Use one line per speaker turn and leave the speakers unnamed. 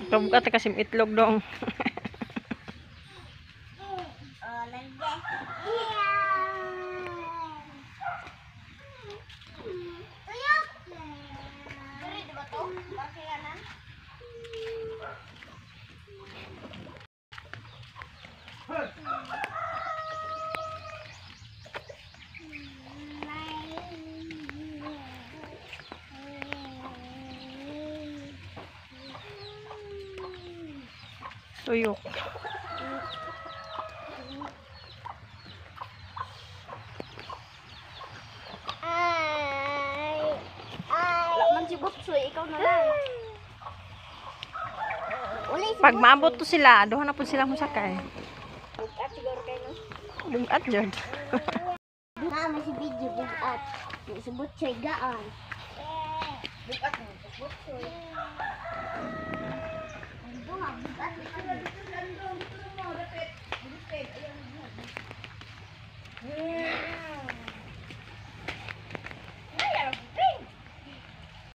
Kabuka ta kasim itlog dong. Tuyok.
Laman si Butsoy, ikaw na lang.
Pag maabot to sila, doon na po silang musakay.
Bugat siguro kayo, no?
Bugat jud.
May si video bugat. May si Butsoy gaan. Bugat mo, Butsoy.